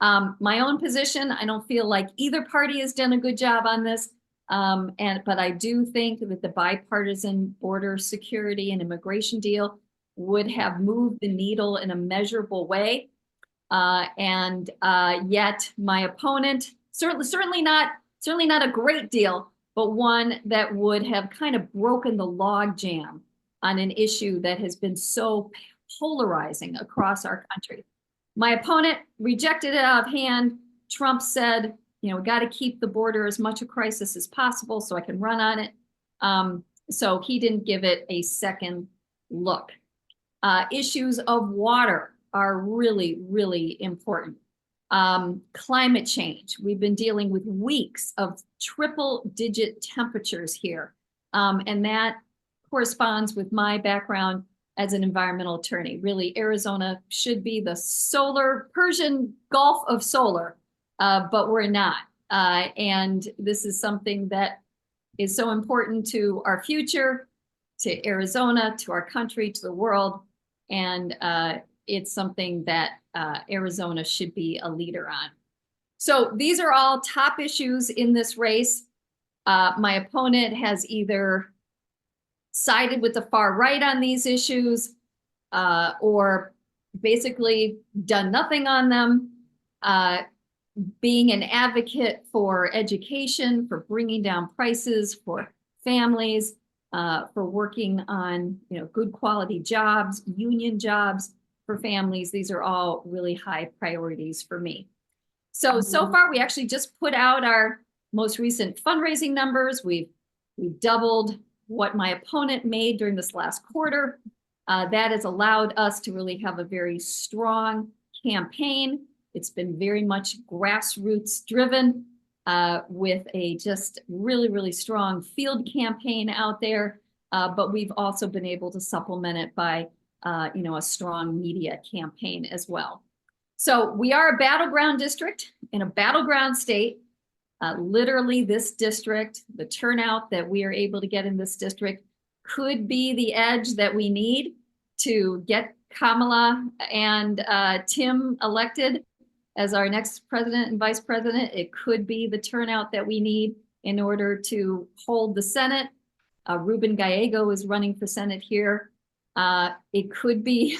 My own position, I don't feel like either party has done a good job on this. But I do think that the bipartisan border security and immigration deal would have moved the needle in a measurable way. Yet my opponent, certainly not a great deal, but one that would have kind of broken the log jam on an issue that has been so polarizing across our country. My opponent rejected it out of hand. Trump said, you know, we got to keep the border as much a crisis as possible so I can run on it. So he didn't give it a second look. Issues of water are really, really important. Climate change. We've been dealing with weeks of triple-digit temperatures here. And that corresponds with my background as an environmental attorney. Really, Arizona should be the solar, Persian Gulf of solar, but we're not. And this is something that is so important to our future, to Arizona, to our country, to the world. And it's something that Arizona should be a leader on. So these are all top issues in this race. My opponent has either sided with the far right on these issues or basically done nothing on them. Being an advocate for education, for bringing down prices for families, for working on, you know, good quality jobs, union jobs for families. These are all really high priorities for me. So far, we actually just put out our most recent fundraising numbers. We've doubled what my opponent made during this last quarter. That has allowed us to really have a very strong campaign. It's been very much grassroots driven with a just really, really strong field campaign out there. But we've also been able to supplement it by, you know, a strong media campaign as well. So we are a battleground district in a battleground state. Literally this district, the turnout that we are able to get in this district could be the edge that we need to get Kamala and Tim elected as our next president and vice president. It could be the turnout that we need in order to hold the Senate. Ruben Gallego is running for Senate here. It could be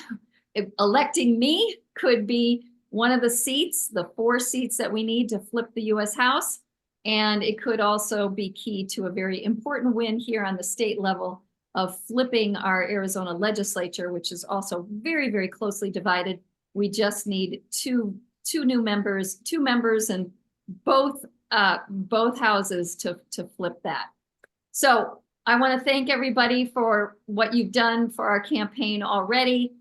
electing me, could be one of the seats, the 4 seats that we need to flip the US House. And it could also be key to a very important win here on the state level of flipping our Arizona legislature, which is also very, very closely divided. We just need two members and both houses to flip that. So I want to thank everybody for what you've done for our campaign already.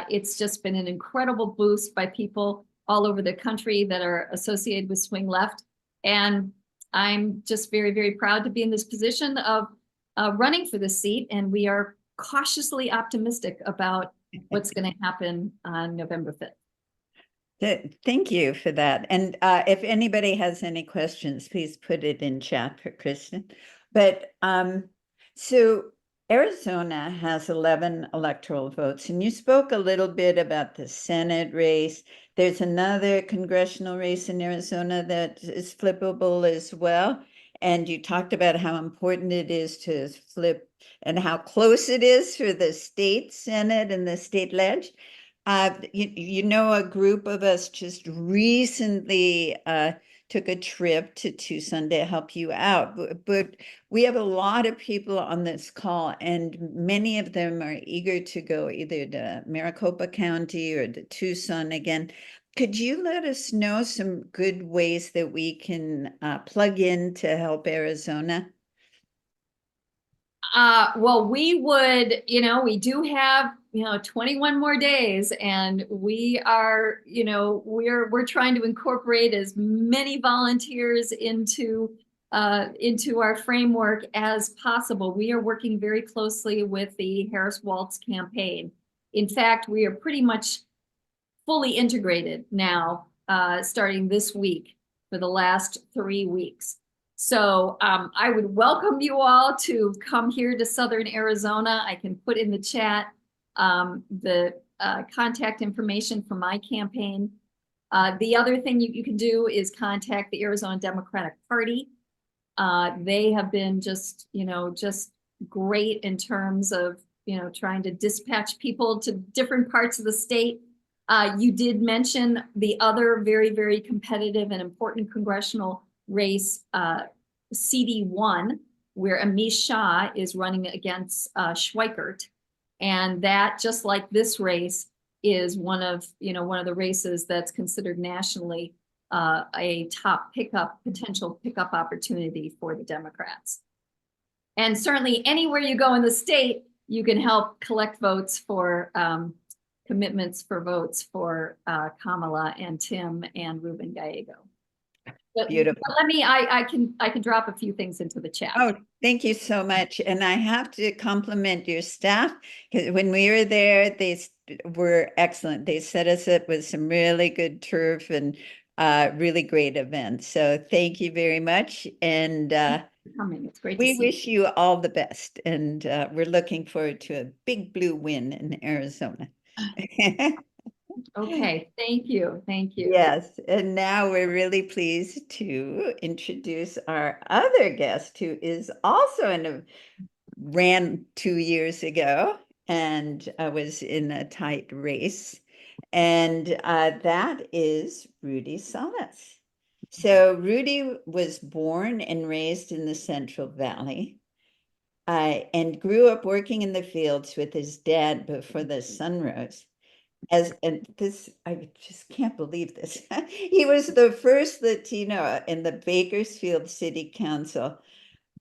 It's just been an incredible boost by people all over the country that are associated with Swing Left. And I'm just very, very proud to be in this position of running for this seat. And we are cautiously optimistic about what's going to happen on November 5th. Thank you for that. And if anybody has any questions, please put it in chat for Kristen. But so Arizona has 11 electoral votes, and you spoke a little bit about the Senate race. There's another congressional race in Arizona that is flippable as well. And you talked about how important it is to flip and how close it is for the state Senate and the state ledge. You know, a group of us just recently took a trip to Tucson to help you out, but we have a lot of people on this call, and many of them are eager to go either to Maricopa County or to Tucson again. Could you let us know some good ways that we can plug in to help Arizona? Well, we would, you know, we do have, 21 more days, and we are, we're trying to incorporate as many volunteers into our framework as possible. We are working very closely with the Harris Waltz campaign. In fact, we are pretty much fully integrated now, starting this week for the last 3 weeks. So I would welcome you all to come here to Southern Arizona. I can put in the chat the contact information for my campaign. The other thing you can do is contact the Arizona Democratic Party. They have been just great in terms of, trying to dispatch people to different parts of the state. You did mention the other very, very competitive and important congressional race, CD1, where Amish Shah is running against Schweikert. And that, just like this race, is one of the races that's considered nationally a top potential pickup opportunity for the Democrats. And certainly anywhere you go in the state, you can help collect votes for commitments for votes for Kamala and Tim and Ruben Gallego. Beautiful. But I can drop a few things into the chat. Oh, thank you so much. And I have to compliment your staff, because when we were there, they were excellent. They set us up with some really good turf and really great events. So thank you very much. And It's great we to see wish you all the best. And we're looking forward to a big blue win in Arizona. Okay, thank you. Thank you. Yes, and now we're really pleased to introduce our other guest, who is also ran 2 years ago and was in a tight race, and that is Rudy Salas. So Rudy was born and raised in the Central Valley, and grew up working in the fields with his dad before the sun rose. And this, I just can't believe this. He was the first Latino in the Bakersfield City Council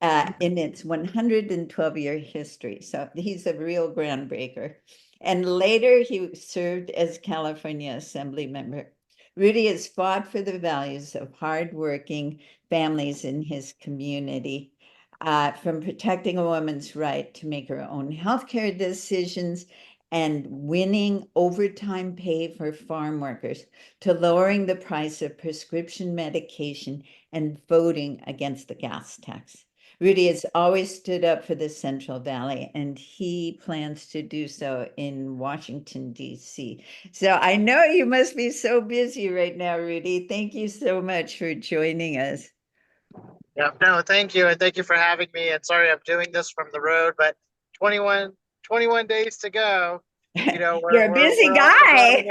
in its 112-year history. So he's a real groundbreaker. And later he served as California Assembly member. Rudy has fought for the values of hardworking families in his community, from protecting a woman's right to make her own healthcare decisions and winning overtime pay for farm workers, to lowering the price of prescription medication and voting against the gas tax. Rudy has always stood up for the Central Valley, and he plans to do so in Washington, D.C. So I know you must be so busy right now, Rudy. Thank you so much for joining us. Yeah, no, thank you. And thank you for having me. And sorry, I'm doing this from the road, but 21 days to go. You're a busy guy.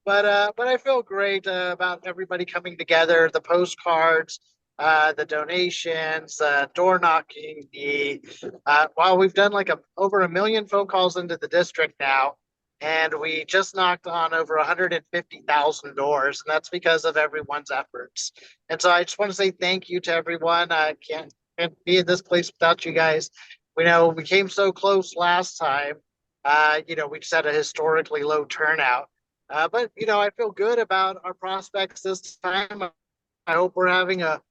But I feel great about everybody coming together, the postcards, the donations, door knocking, well, we've done like over 1 million phone calls into the district now. And we just knocked on over 150,000 doors, and that's because of everyone's efforts. And so I just want to say thank you to everyone. I can't be in this place without you guys. We know we came so close last time. We just had a historically low turnout. But I feel good about our prospects this time. I hope we're going to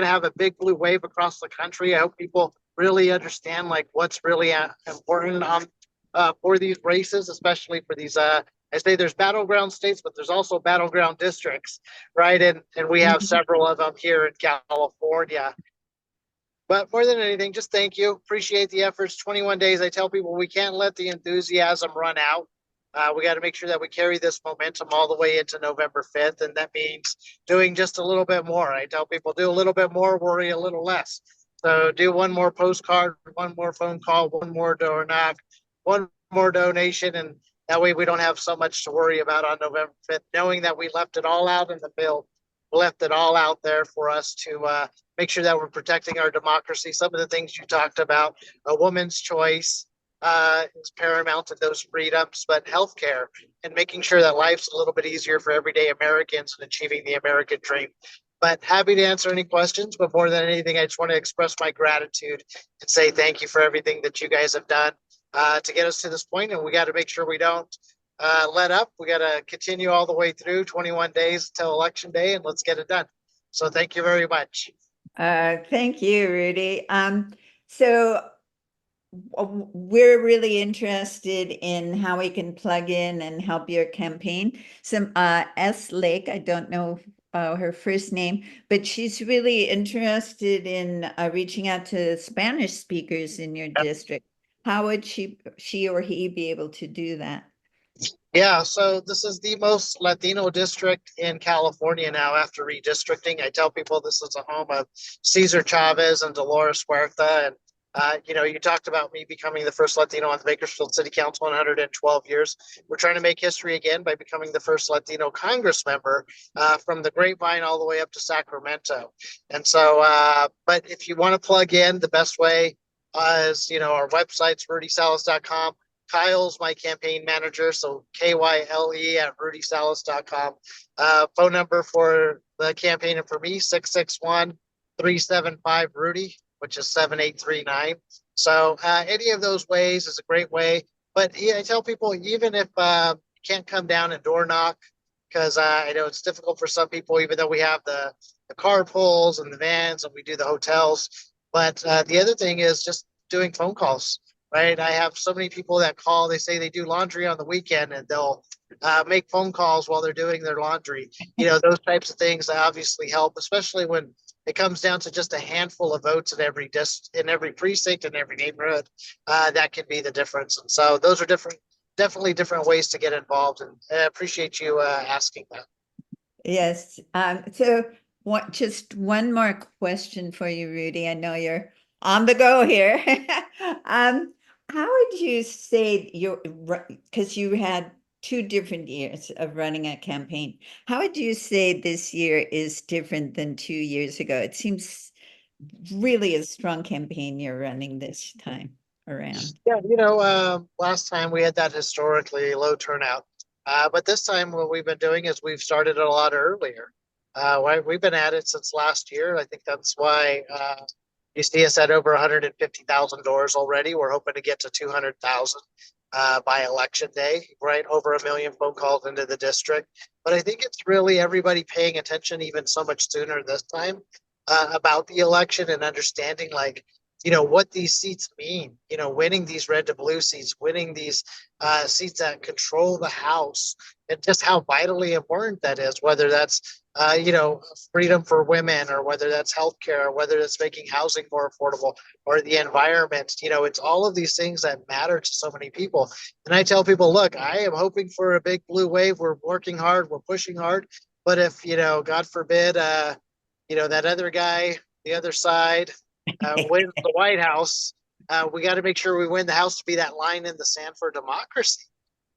have a big blue wave across the country. I hope people really understand like what's really important for these races, especially for these. I say there's battleground states, but there's also battleground districts, right? And we have several of them here in California. But more than anything, just thank you. Appreciate the efforts. 21 days. I tell people we can't let the enthusiasm run out. We got to make sure that we carry this momentum all the way into November 5th. And that means doing just a little bit more. I tell people do a little bit more, worry a little less. So do one more postcard, one more phone call, one more door knock, one more donation. And that way we don't have so much to worry about on November 5th, knowing that we left it all out in the field. We left it all out there for us to make sure that we're protecting our democracy. Some of the things you talked about, a woman's choice, is paramount to those freedoms, but healthcare and making sure that life's a little bit easier for everyday Americans and achieving the American dream. But happy to answer any questions. But more than anything, I just want to express my gratitude and say thank you for everything that you guys have done to get us to this point. And we got to make sure we don't let up. We got to continue all the way through 21 days until Election Day, and let's get it done. So thank you very much. Thank you, Rudy. So we're really interested in how we can plug in and help your campaign. Some S. Lake, I don't know her first name, but she's really interested in reaching out to Spanish speakers in your district. How would she or he be able to do that? Yeah, so this is the most Latino district in California now after redistricting. I tell people this is a home of Cesar Chavez and Dolores Huerta. And, you talked about me becoming the first Latino on the Bakersfield City Council in 112 years. We're trying to make history again by becoming the first Latino Congress member from the Grapevine all the way up to Sacramento. And so, but if you want to plug in, the best way is, our website's rudysalas.com. Kyle's my campaign manager, so KYLE at rudysalas.com. Phone number for the campaign and for me, 661-375-RUDY, which is 7839. So any of those ways is a great way. But yeah, I tell people, even if you can't come down and door knock, because I know it's difficult for some people, even though we have the carpools and the vans and we do the hotels. But the other thing is just doing phone calls, right? I have so many people that call, they say they do laundry on the weekend and they'll make phone calls while they're doing their laundry. Those types of things obviously help, especially when it comes down to just a handful of votes in every precinct, in every neighborhood. That can be the difference. And so those are definitely different ways to get involved. And I appreciate you asking that. Yes. So just one more question for you, Rudy. I know you're on the go here. How would you say because you had 2 different years of running a campaign. How would you say this year is different than 2 years ago? It seems really a strong campaign you're running this time around. Yeah, last time we had that historically low turnout. But this time what we've been doing is we've started a lot earlier. We've been at it since last year. I think that's why you see us at over 150,000 doors already. We're hoping to get to 200,000 by election day, right? Over 1 million phone calls into the district. But I think it's really everybody paying attention even so much sooner this time about the election and understanding what these seats mean, winning these red to blue seats, winning these seats that control the House, and just how vitally important that is, whether that's, freedom for women, or whether that's healthcare, or whether it's making housing more affordable, or the environment. It's all of these things that matter to so many people. And I tell people, look, I am hoping for a big blue wave. We're working hard. We're pushing hard. But if, God forbid, that other guy, the other side, wins the White House, we got to make sure we win the House to be that line in the sand for democracy.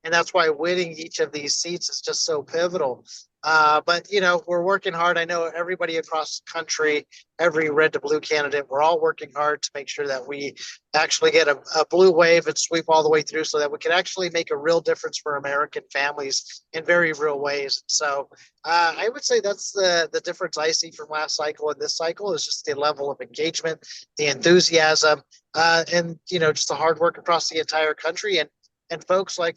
And that's why winning each of these seats is just so pivotal. But, we're working hard. I know everybody across the country, every red to blue candidate, we're all working hard to make sure that we actually get a blue wave and sweep all the way through so that we can actually make a real difference for American families in very real ways. So I would say that's the difference I see from last cycle and this cycle is just the level of engagement, the enthusiasm, and, just the hard work across the entire country. And folks like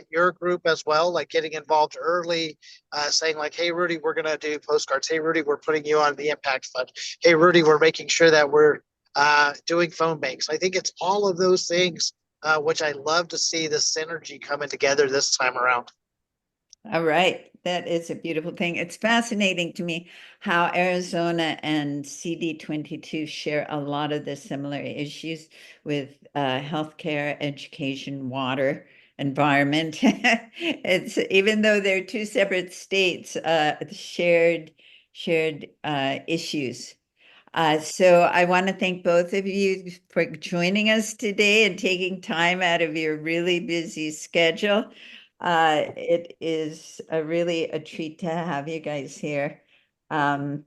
your group as well, like getting involved early, saying like, hey, Rudy, we're going to do postcards. Hey, Rudy, we're putting you on the impact fund. Hey, Rudy, we're making sure that we're doing phone banks. I think it's all of those things, which I love to see the synergy coming together this time around. All right. That is a beautiful thing. It's fascinating to me how Arizona and CD22 share a lot of the similar issues with healthcare, education, water, environment. It's even though they're 2 separate states, shared issues. So I want to thank both of you for joining us today and taking time out of your really busy schedule. It is really a treat to have you guys here. And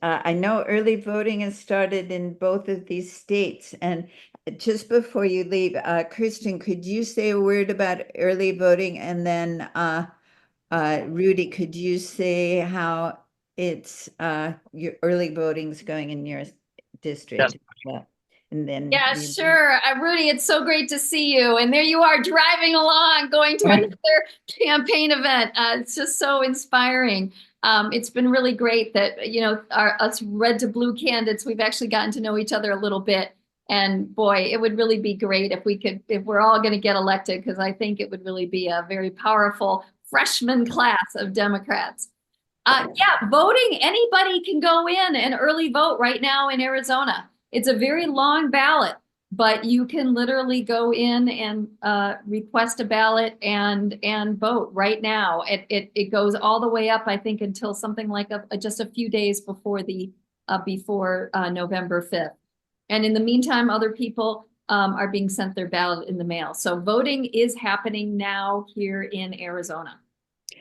I know early voting has started in both of these states. And just before you leave, Kirsten, could you say a word about early voting? And then Rudy, could you say how it's your early voting's going in your district? Yes. And then Yeah, sure. Rudy, it's so great to see you. And there you are driving along, going to another campaign event. It's just so inspiring. It's been really great that, us red to blue candidates, we've actually gotten to know each other a little bit. And boy, it would really be great if we're all going to get elected, because I think it would really be a very powerful freshman class of Democrats. Yeah, voting, anybody can go in and early vote right now in Arizona. It's a very long ballot, but you can literally go in and request a ballot and vote right now. It goes all the way up, I think, until something like just a few days before November 5th. And in the meantime, other people are being sent their ballot in the mail. So voting is happening now here in Arizona.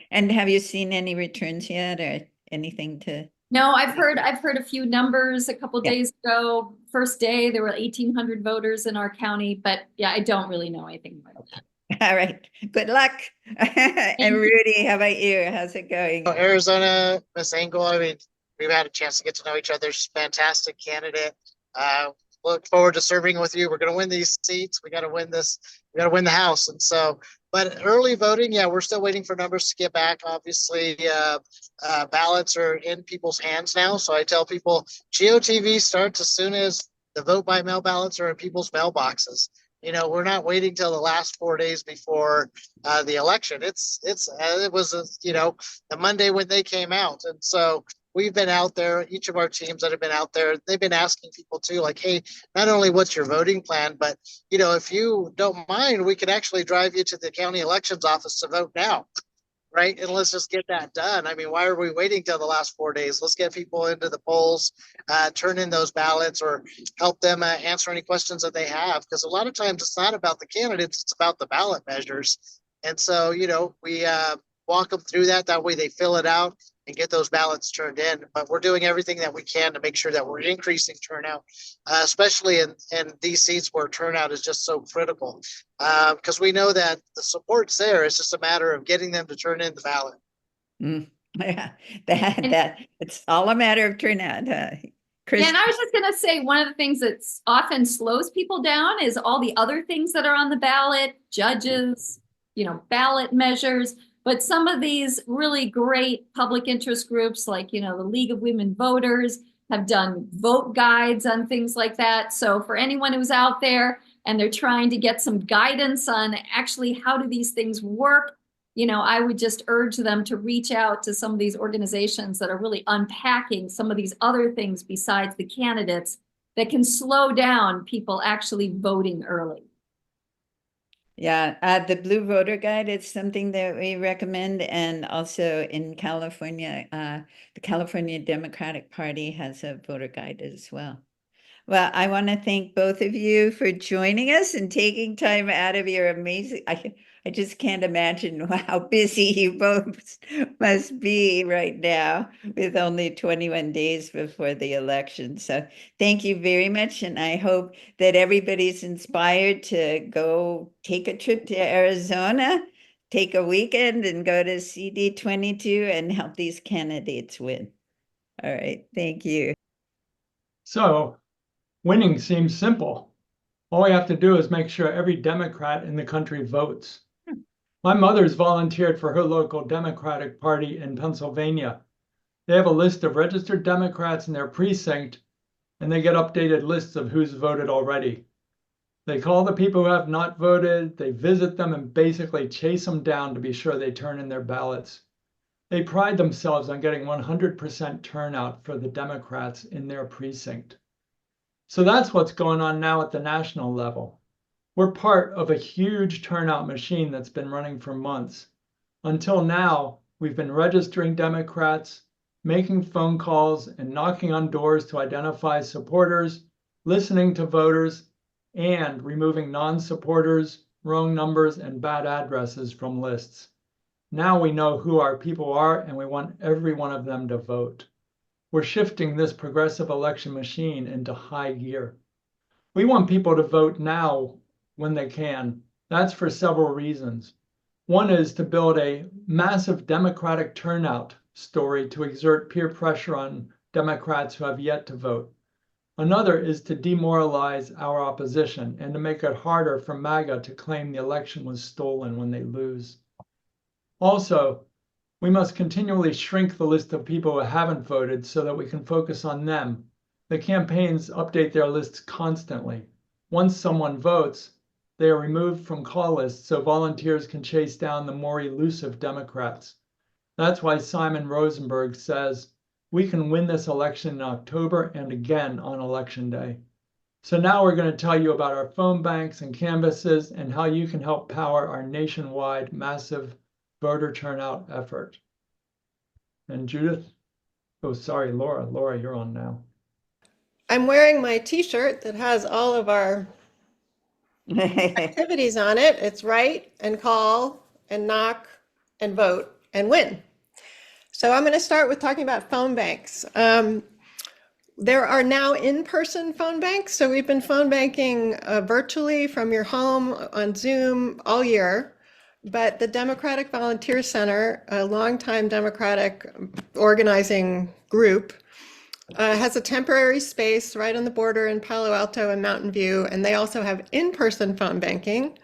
And have you seen any returns yet or anything to? No, I've heard a few numbers a couple Yeah. days ago. First day, there were 1,800 voters in our county, but yeah, I don't really know anything more than that. All right. Good luck. And Rudy, how about you? How's it going? Arizona, Miss Engel, I mean, we've had a chance to get to know each other. She's a fantastic candidate. Look forward to serving with you. We're going to win these seats. We got to win this. We got to win the House. And so, but early voting, yeah, we're still waiting for numbers to get back. Obviously, ballots are in people's hands now. So I tell people GOTV starts as soon as the vote by mail ballots are in people's mailboxes. You know, we're not waiting till the last 4 days before the election. It was the Monday when they came out, and so we've been out there. Each of our teams that have been out there, they've been asking people too, like, hey, not only what's your voting plan, but if you don't mind, we could actually drive you to the county elections office to vote now. Right. And let's just get that done. I mean, why are we waiting till the last 4 days? Let's get people into the polls, turn in those ballots, or help them answer any questions that they have. Because a lot of times it's not about the candidates, it's about the ballot measures. And so, we walk them through that. That way they fill it out and get those ballots turned in. But we're doing everything that we can to make sure that we're increasing turnout, especially in these seats where turnout is just so critical. Because we know that the support's there. It's just a matter of getting them to turn in the ballot. Yeah, that it's all a matter of turnout. Yeah, and I was just going to say, one of the things that often slows people down is all the other things that are on the ballot, judges, ballot measures. But some of these really great public interest groups, like, the League of Women Voters, have done vote guides on things like that. So for anyone who's out there and they're trying to get some guidance on actually how do these things work, I would just urge them to reach out to some of these organizations that are really unpacking some of these other things besides the candidates that can slow down people actually voting early. Yeah, the Blue Voter Guide is something that we recommend. And also in California, the California Democratic Party has a voter guide as well. Well, I want to thank both of you for joining us and taking time out of your amazing, I just can't imagine how busy you both must be right now with only 21 days before the election. So thank you very much. And I hope that everybody's inspired to go take a trip to Arizona, take a weekend and go to CD22 and help these candidates win. All right. Thank you. So winning seems simple. All we have to do is make sure every Democrat in the country votes. My mother's volunteered for her local Democratic Party in Pennsylvania. They have a list of registered Democrats in their precinct, and they get updated lists of who's voted already. They call the people who have not voted, they visit them and basically chase them down to be sure they turn in their ballots. They pride themselves on getting 100% turnout for the Democrats in their precinct. So that's what's going on now at the national level. We're part of a huge turnout machine that's been running for months. Until now, we've been registering Democrats, making phone calls and knocking on doors to identify supporters, listening to voters, and removing non-supporters, wrong numbers, and bad addresses from lists. Now we know who our people are, and we want every one of them to vote. We're shifting this progressive election machine into high gear. We want people to vote now when they can. That's for several reasons. One is to build a massive Democratic turnout story to exert peer pressure on Democrats who have yet to vote. Another is to demoralize our opposition and to make it harder for MAGA to claim the election was stolen when they lose. Also, we must continually shrink the list of people who haven't voted so that we can focus on them. The campaigns update their lists constantly. Once someone votes, they are removed from call lists so volunteers can chase down the more elusive Democrats. That's why Simon Rosenberg says, we can win this election in October and again on Election Day. So now we're going to tell you about our phone banks and canvases and how you can help power our nationwide massive voter turnout effort. And Judith, oh, sorry, Laura. Laura, you're on now. I'm wearing my t-shirt that has all of our activities on it. It's write and call and knock and vote and win. So I'm going to start with talking about phone banks. There are now in-person phone banks. So we've been phone banking virtually from your home on Zoom all year. But the Democratic Volunteer Center, a longtime Democratic organizing group, has a temporary space right on the border in Palo Alto and Mountain View, and they also have in-person phone banking.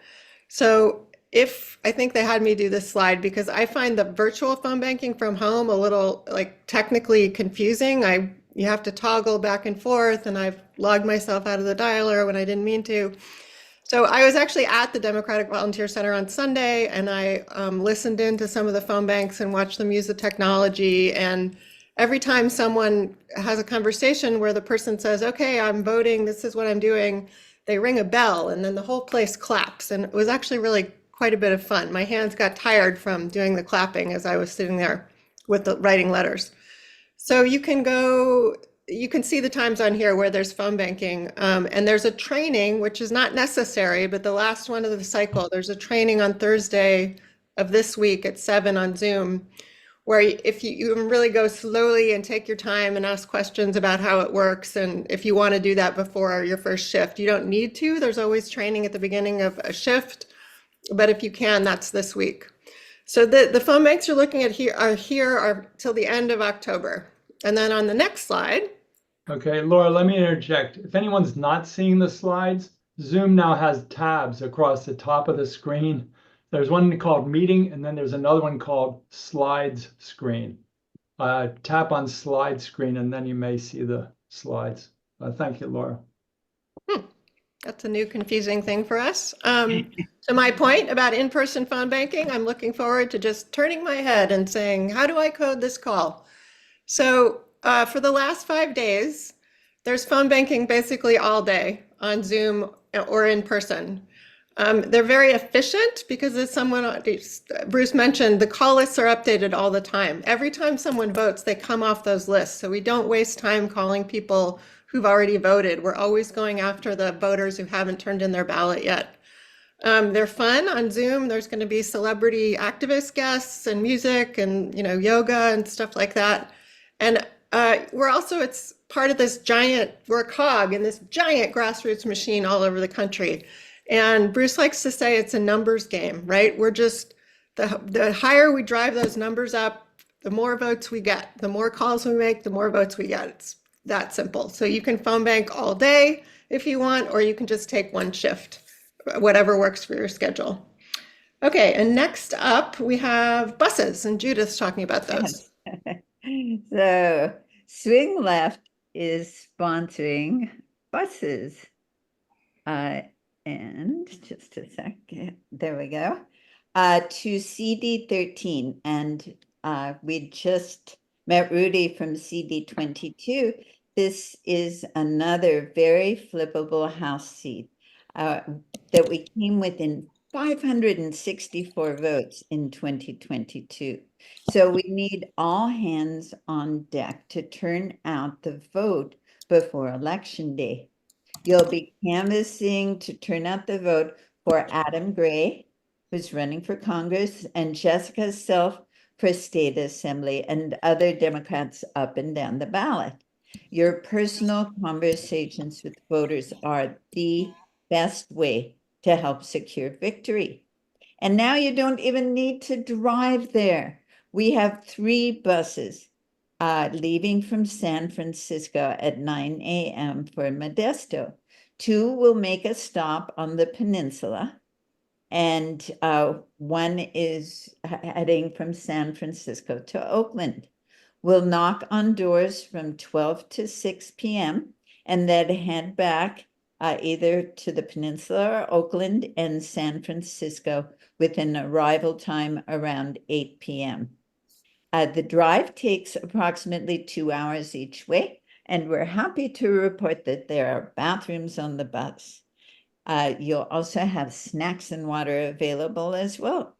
So I think they had me do this slide because I find the virtual phone banking from home a little like technically confusing. You have to toggle back and forth, and I've logged myself out of the dialer when I didn't mean to. So I was actually at the Democratic Volunteer Center on Sunday, and I listened in to some of the phone banks and watched them use the technology. And every time someone has a conversation where the person says, okay, I'm voting, this is what I'm doing, they ring a bell, and then the whole place claps. And it was actually really quite a bit of fun. My hands got tired from doing the clapping as I was sitting there with the writing letters. So you can see the times on here where there's phone banking, and there's a training, which is not necessary, but the last one of the cycle, there's a training on Thursday of this week at 7 on Zoom, where if you can really go slowly and take your time and ask questions about how it works. And if you want to do that before your first shift, you don't need to. There's always training at the beginning of a shift, but if you can, that's this week. So the phone banks you're looking at here are till the end of October. And then on the next slide. Okay, Laura, let me interject. If anyone's not seeing the slides, Zoom now has tabs across the top of the screen. There's one called Meeting, and then there's another one called Slides Screen. Tap on Slide Screen, and then you may see the slides. Thank you, Laura. That's a new confusing thing for us. To my point about in-person phone banking, I'm looking forward to just turning my head and saying, how do I code this call? So for the last 5 days, there's phone banking basically all day on Zoom or in person. They're very efficient because as Bruce mentioned, the call lists are updated all the time. Every time someone votes, they come off those lists. So we don't waste time calling people who've already voted. We're always going after the voters who haven't turned in their ballot yet. They're fun on Zoom. There's going to be celebrity activist guests and music and yoga and stuff like that. And it's part of we're a cog in this giant grassroots machine all over the country. And Bruce likes to say it's a numbers game, right? We're just, the higher we drive those numbers up, the more votes we get. The more calls we make, the more votes we get. It's that simple. So you can phone bank all day if you want, or you can just take one shift, whatever works for your schedule. Okay, and next up we have buses, and Judith's talking about those. So Swing Left is sponsoring buses. And just a second, there we go. To CD 13, and we just met Rudy from CD 22. This is another very flippable house seat that we came within 564 votes in 2022. So we need all hands on deck to turn out the vote before Election Day. You'll be canvassing to turn out the vote for Adam Gray, who's running for Congress, and Jessica Self for State Assembly, and other Democrats up and down the ballot. Your personal conversations with voters are the best way to help secure victory. And now you don't even need to drive there. We have 3 buses leaving from San Francisco at 9 a.m. for Modesto. 2 will make a stop on the peninsula, and 1 is heading from San Francisco to Oakland. We'll knock on doors from 12 to 6 p.m. and then head back either to the peninsula or Oakland and San Francisco with an arrival time around 8 p.m. The drive takes approximately 2 hours each way, and we're happy to report that there are bathrooms on the bus. You'll also have snacks and water available as well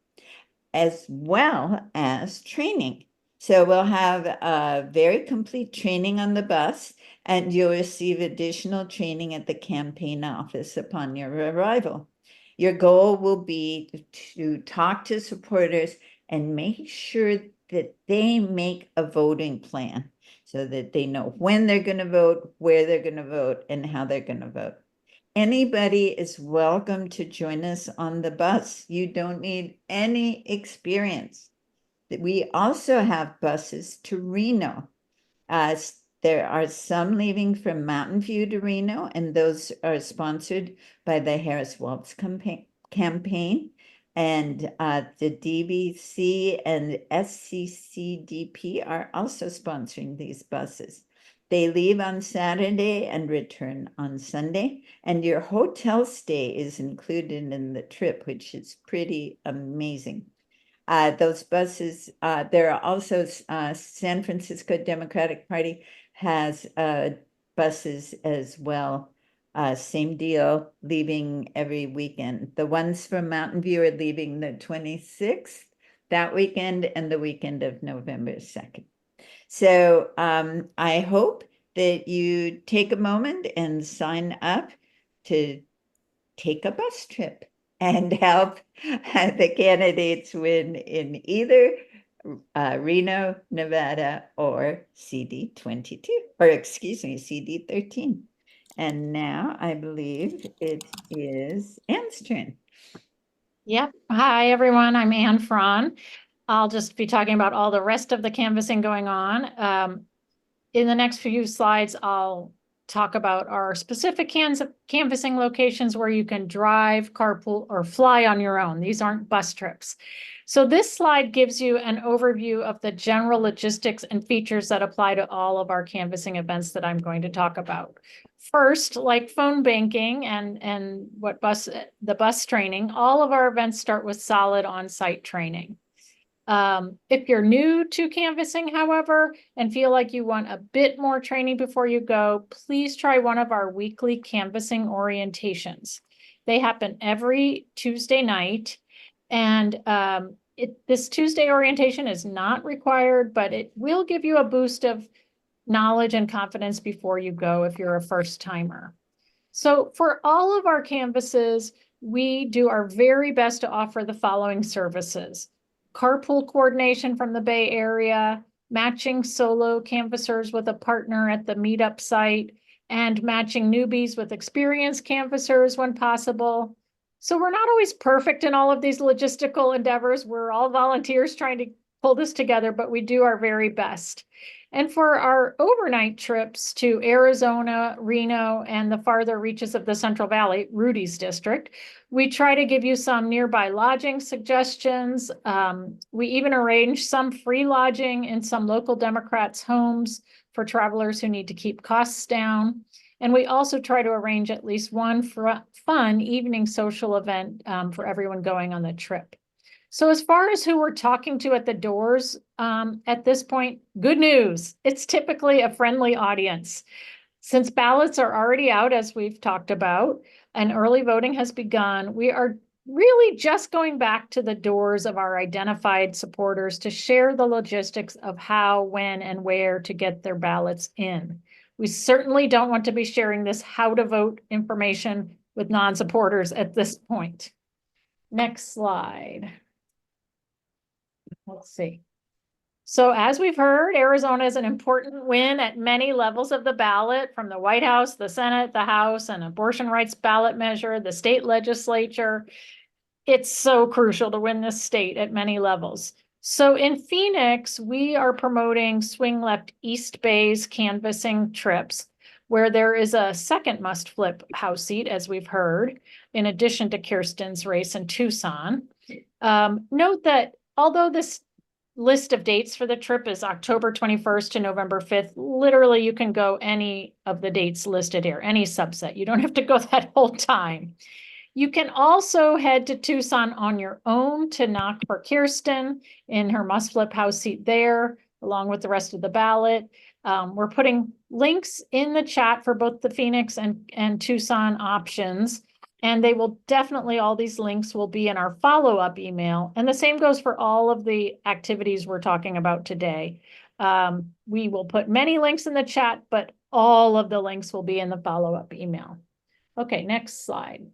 as training. So we'll have a very complete training on the bus, and you'll receive additional training at the campaign office upon your arrival. Your goal will be to talk to supporters and make sure that they make a voting plan so that they know when they're going to vote, where they're going to vote, and how they're going to vote. Anybody is welcome to join us on the bus. You don't need any experience. We also have buses to Reno. There are some leaving from Mountain View to Reno, and those are sponsored by the Harris Waltz campaign. And the DBC and SCCDP are also sponsoring these buses. They leave on Saturday and return on Sunday, and your hotel stay is included in the trip, which is pretty amazing. Those buses, there are also San Francisco Democratic Party has buses as well. Same deal, leaving every weekend. The ones from Mountain View are leaving the 26th that weekend and the weekend of November 2nd. So I hope that you take a moment and sign up to take a bus trip and help the candidates win in either Reno, Nevada, or CD22, or excuse me, CD13. And now I believe it is Anne's turn. Yep. Hi, everyone. I'm Anne Fraun. I'll just be talking about all the rest of the canvassing going on. In the next few slides, I'll talk about our specific canvassing locations where you can drive, carpool, or fly on your own. These aren't bus trips. So this slide gives you an overview of the general logistics and features that apply to all of our canvassing events that I'm going to talk about. First, like phone banking and the bus training, all of our events start with solid on-site training. If you're new to canvassing, however, and feel like you want a bit more training before you go, please try one of our weekly canvassing orientations. They happen every Tuesday night, and this Tuesday orientation is not required, but it will give you a boost of knowledge and confidence before you go if you're a first timer. So for all of our canvasses, we do our very best to offer the following services: carpool coordination from the Bay Area, matching solo canvassers with a partner at the meetup site, and matching newbies with experienced canvassers when possible. So we're not always perfect in all of these logistical endeavors. We're all volunteers trying to pull this together, but we do our very best. And for our overnight trips to Arizona, Reno, and the farther reaches of the Central Valley, Rudy's district, we try to give you some nearby lodging suggestions. We even arrange some free lodging in some local Democrats' homes for travelers who need to keep costs down. And we also try to arrange at least one fun evening social event for everyone going on the trip. So as far as who we're talking to at the doors, at this point, good news. It's typically a friendly audience. Since ballots are already out, as we've talked about, and early voting has begun, we are really just going back to the doors of our identified supporters to share the logistics of how, when, and where to get their ballots in. We certainly don't want to be sharing this how to vote information with non-supporters at this point. Next slide. Let's see. So as we've heard, Arizona is an important win at many levels of the ballot, from the White House, the Senate, the House, and abortion rights ballot measure, the state legislature. It's so crucial to win this state at many levels. So in Phoenix, we are promoting Swing Left East Bay's canvassing trips, where there is a second must-flip House seat, as we've heard, in addition to Kirsten's race in Tucson. Note that although this list of dates for the trip is October 21st to November 5th, literally you can go any of the dates listed here, any subset. You don't have to go that whole time. You can also head to Tucson on your own to knock for Kirsten in her must-flip House seat there, along with the rest of the ballot. We're putting links in the chat for both the Phoenix and Tucson options. And they will definitely, all these links will be in our follow-up email. And the same goes for all of the activities we're talking about today. We will put many links in the chat, but all of the links will be in the follow-up email. Okay, next slide.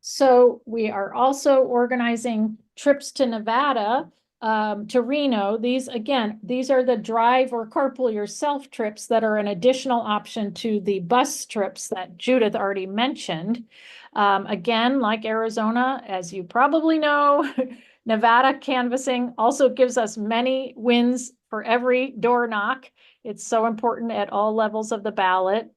So we are also organizing trips to Nevada, to Reno. These are the drive or carpool yourself trips that are an additional option to the bus trips that Judith already mentioned. Again, like Arizona, as you probably know, Nevada canvassing also gives us many wins for every door knock. It's so important at all levels of the ballot.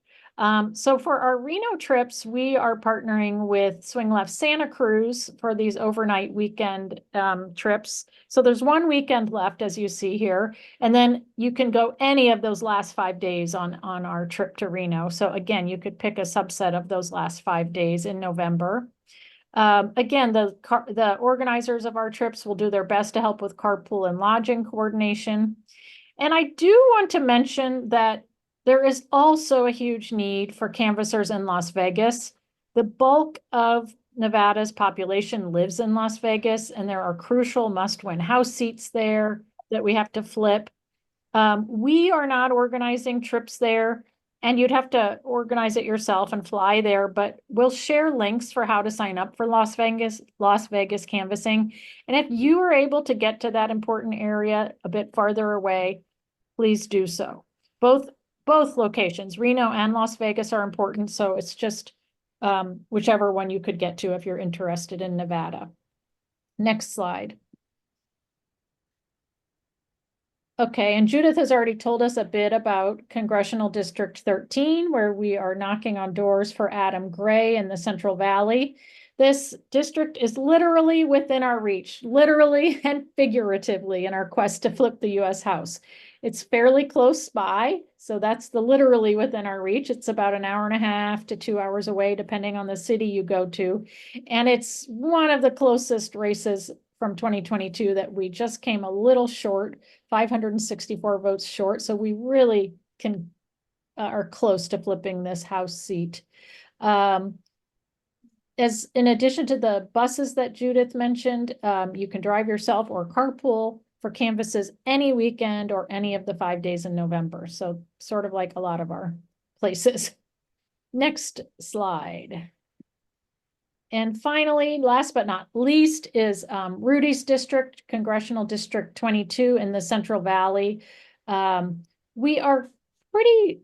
So for our Reno trips, we are partnering with Swing Left Santa Cruz for these overnight weekend trips. So there's one weekend left, as you see here, and then you can go any of those last 5 days on our trip to Reno. So again, you could pick a subset of those last 5 days in November. Again, the organizers of our trips will do their best to help with carpool and lodging coordination. And I do want to mention that there is also a huge need for canvassers in Las Vegas. The bulk of Nevada's population lives in Las Vegas, and there are crucial must-win house seats there that we have to flip. We are not organizing trips there, and you'd have to organize it yourself and fly there, but we'll share links for how to sign up for Las Vegas canvassing. And if you are able to get to that important area a bit farther away, please do so. Both locations, Reno and Las Vegas, are important, so it's just whichever one you could get to if you're interested in Nevada. Next slide. Okay, and Judith has already told us a bit about Congressional District 13, where we are knocking on doors for Adam Gray in the Central Valley. This district is literally within our reach, literally and figuratively, in our quest to flip the US House. It's fairly close by, so that's the literally within our reach. It's about an hour and a half to 2 hours away, depending on the city you go to. And it's one of the closest races from 2022 that we just came a little short, 564 votes short. So we really are close to flipping this House seat. As in addition to the buses that Judith mentioned, you can drive yourself or carpool for canvasses any weekend or any of the 5 days in November. So sort of like a lot of our places. Next slide. And finally, last but not least, is Rudy's district, Congressional District 22 in the Central Valley. We are pretty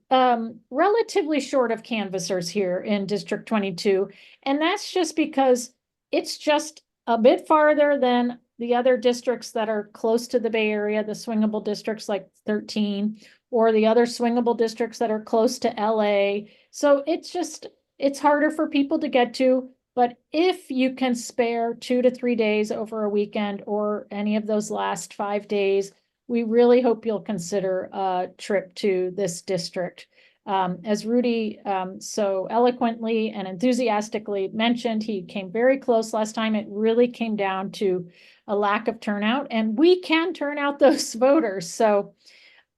relatively short of canvassers here in District 22. And that's just because it's just a bit farther than the other districts that are close to the Bay Area, the swingable districts like 13, or the other swingable districts that are close to LA. So it's harder for people to get to. But if you can spare 2 to 3 days over a weekend or any of those last 5 days, we really hope you'll consider a trip to this district. As Rudy so eloquently and enthusiastically mentioned, he came very close last time. It really came down to a lack of turnout, and we can turn out those voters. So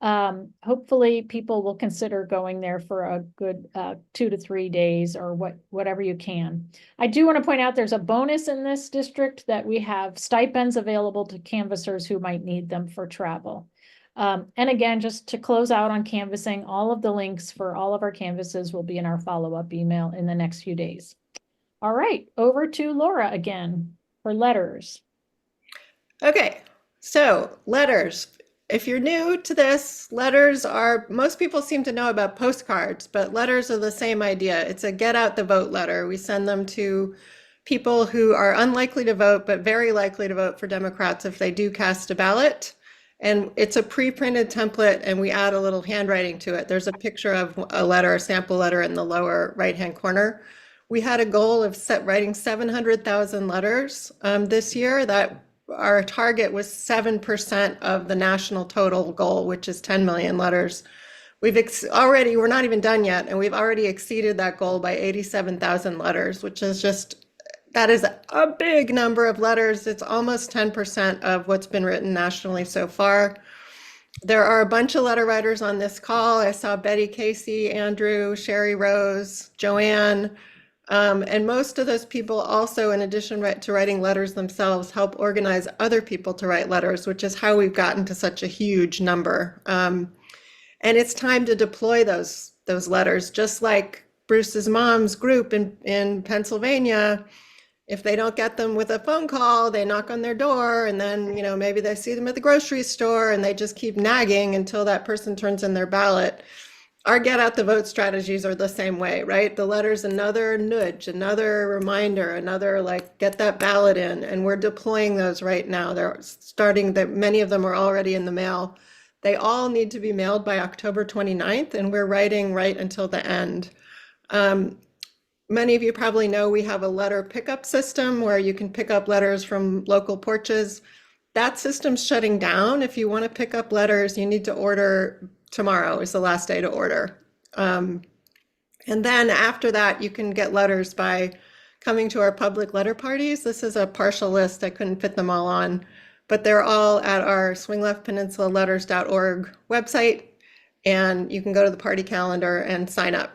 hopefully people will consider going there for a good 2 to 3 days or whatever you can. I do want to point out there's a bonus in this district that we have stipends available to canvassers who might need them for travel. And again, just to close out on canvassing, all of the links for all of our canvasses will be in our follow-up email in the next few days. All right, over to Laura again for letters. Okay, so letters. If you're new to this, letters are, most people seem to know about postcards, but letters are the same idea. It's a get out the vote letter. We send them to people who are unlikely to vote, but very likely to vote for Democrats if they do cast a ballot. And it's a pre-printed template, and we add a little handwriting to it. There's a picture of a letter, a sample letter in the lower right-hand corner. We had a goal of writing 700,000 letters this year. That our target was 7% of the national total goal, which is 10 million letters. We're not even done yet, and we've already exceeded that goal by 87,000 letters, which is that is a big number of letters. It's almost 10% of what's been written nationally so far. There are a bunch of letter writers on this call. I saw Betty Casey, Andrew, Sherry Rose, Joanne. And most of those people also, in addition to writing letters themselves, help organize other people to write letters, which is how we've gotten to such a huge number. And it's time to deploy those letters, just like Bruce's mom's group in Pennsylvania. If they don't get them with a phone call, they knock on their door, and then, you know, maybe they see them at the grocery store, and they just keep nagging until that person turns in their ballot. Our get out the vote strategies are the same way, right? The letter's another nudge, another reminder, another like get that ballot in, and we're deploying those right now. They're starting, that many of them are already in the mail. They all need to be mailed by October 29th, and we're writing right until the end. Many of you probably know we have a letter pickup system where you can pick up letters from local porches. That system's shutting down. If you want to pick up letters, you need to order. Tomorrow is the last day to order. And then after that, you can get letters by coming to our public letter parties. This is a partial list. I couldn't fit them all on, but they're all at our swingleftpeninsula-letters.org website, and you can go to the party calendar and sign up.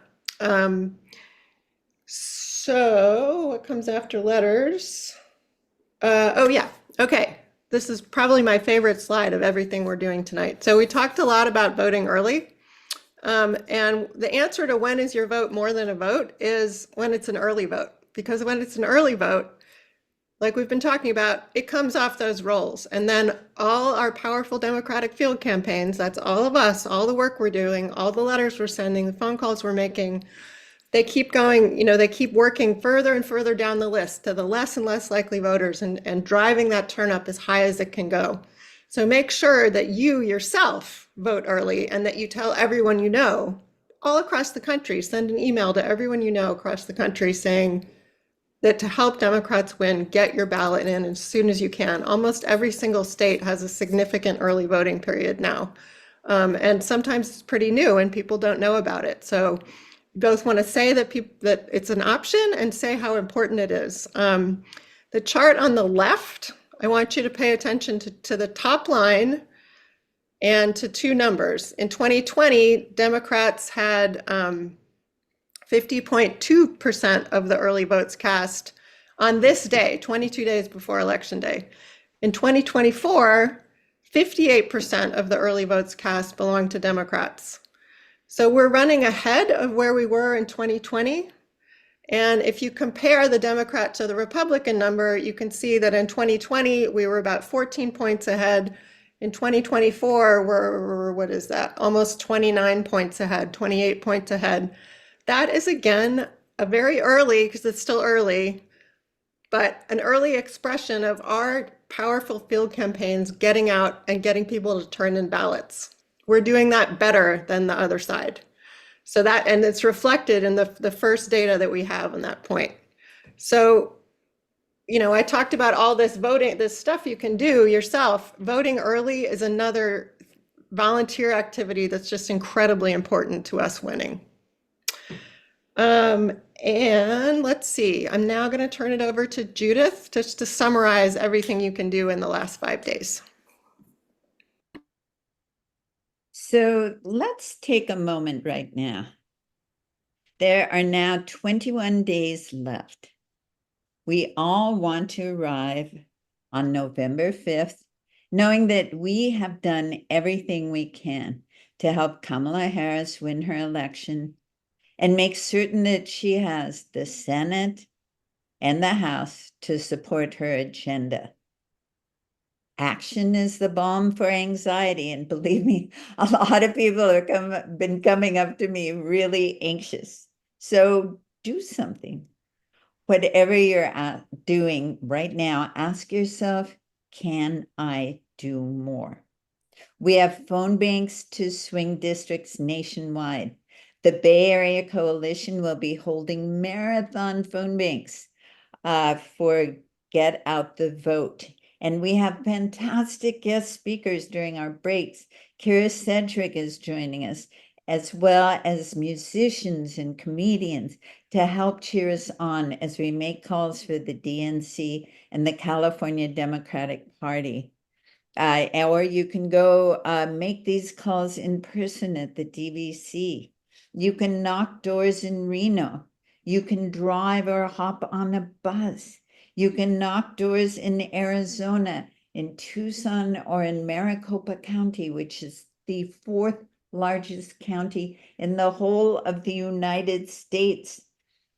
So what comes after letters? Oh yeah, okay. This is probably my favorite slide of everything we're doing tonight. So we talked a lot about voting early. And the answer to when is your vote more than a vote is when it's an early vote. Because when it's an early vote, like we've been talking about, it comes off those rolls. And then all our powerful Democratic field campaigns, that's all of us, all the work we're doing, all the letters we're sending, the phone calls we're making, they keep going, you know, they keep working further and further down the list to the less and less likely voters and driving that turn up as high as it can go. So make sure that you yourself vote early and that you tell everyone you know all across the country, send an email to everyone you know across the country saying that to help Democrats win, get your ballot in as soon as you can. Almost every single state has a significant early voting period now. And sometimes it's pretty new and people don't know about it. So both want to say that that it's an option and say how important it is. The chart on the left, I want you to pay attention to the top line and to two numbers. In 2020, Democrats had 50.2% of the early votes cast on this day, 22 days before Election Day. In 2024, 58% of the early votes cast belong to Democrats. So we're running ahead of where we were in 2020. And if you compare the Democrat to the Republican number, you can see that in 2020, we were about 14 points ahead. In 2024, we're, what is that? Almost 29 points ahead, 28 points ahead. That is, again, a very early, because it's still early, but an early expression of our powerful field campaigns getting out and getting people to turn in ballots. We're doing that better than the other side. So that, and it's reflected in the first data that we have on that point. So, you know, I talked about all this voting, this stuff you can do yourself. Voting early is another volunteer activity that's just incredibly important to us winning. And let's see, I'm now going to turn it over to Judith just to summarize everything you can do in the last 5 days. So let's take a moment right now. There are now 21 days left. We all want to arrive on November 5th, knowing that we have done everything we can to help Kamala Harris win her election and make certain that she has the Senate and the House to support her agenda. Action is the balm for anxiety, and believe me, a lot of people have been coming up to me really anxious. So do something. Whatever you're doing right now, ask yourself, can I do more? We have phone banks to swing districts nationwide. The Bay Area Coalition will be holding marathon phone banks for Get Out the Vote. And we have fantastic guest speakers during our breaks. Kira Sedgwick is joining us, as well as musicians and comedians to help cheer us on as we make calls for the DNC and the California Democratic Party. Or you can go make these calls in person at the DVC. You can knock doors in Reno. You can drive or hop on a bus. You can knock doors in Arizona, in Tucson, or in Maricopa County, which is the 4th largest county in the whole of the United States.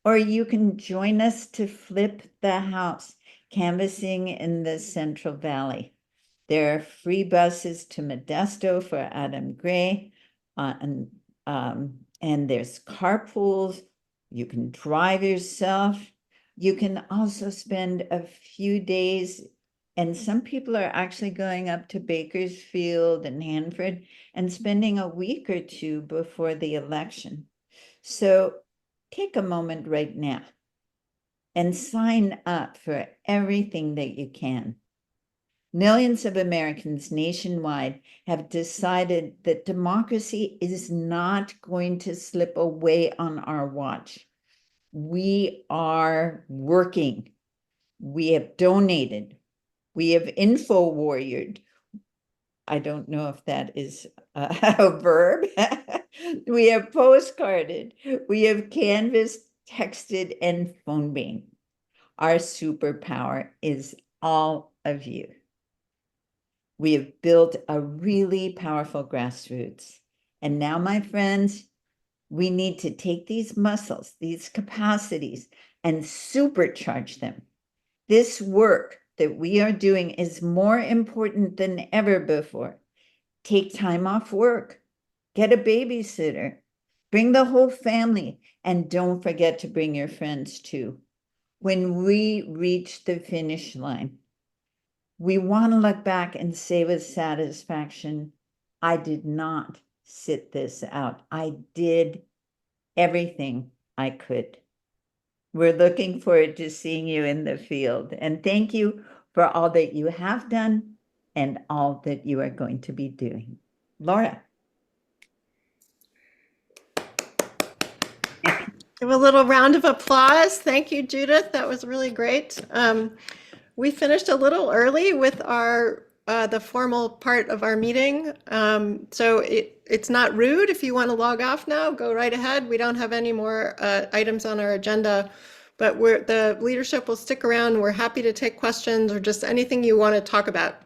Or you can join us to flip the house, canvassing in the Central Valley. There are free buses to Modesto for Adam Gray, and there's carpools. You can drive yourself. You can also spend a few days, and some people are actually going up to Bakersfield and Hanford and spending a week or two before the election. So take a moment right now and sign up for everything that you can. Millions of Americans nationwide have decided that democracy is not going to slip away on our watch. We are working. We have donated. We have info warriored. I don't know if that is a verb. We have postcarded. We have canvassed, texted, and phone banked. Our superpower is all of you. We have built a really powerful grassroots. And now, my friends, we need to take these muscles, these capacities, and supercharge them. This work that we are doing is more important than ever before. Take time off work, get a babysitter, bring the whole family, and don't forget to bring your friends too. When we reach the finish line, we want to look back and say with satisfaction, I did not sit this out. I did everything I could. We're looking forward to seeing you in the field. And thank you for all that you have done and all that you are going to be doing. Laura. Give a little round of applause. Thank you, Judith. That was really great. We finished a little early with our the formal part of our meeting. So it's not rude. If you want to log off now, go right ahead. We don't have any more items on our agenda, but the leadership will stick around. We're happy to take questions or just anything you want to talk about.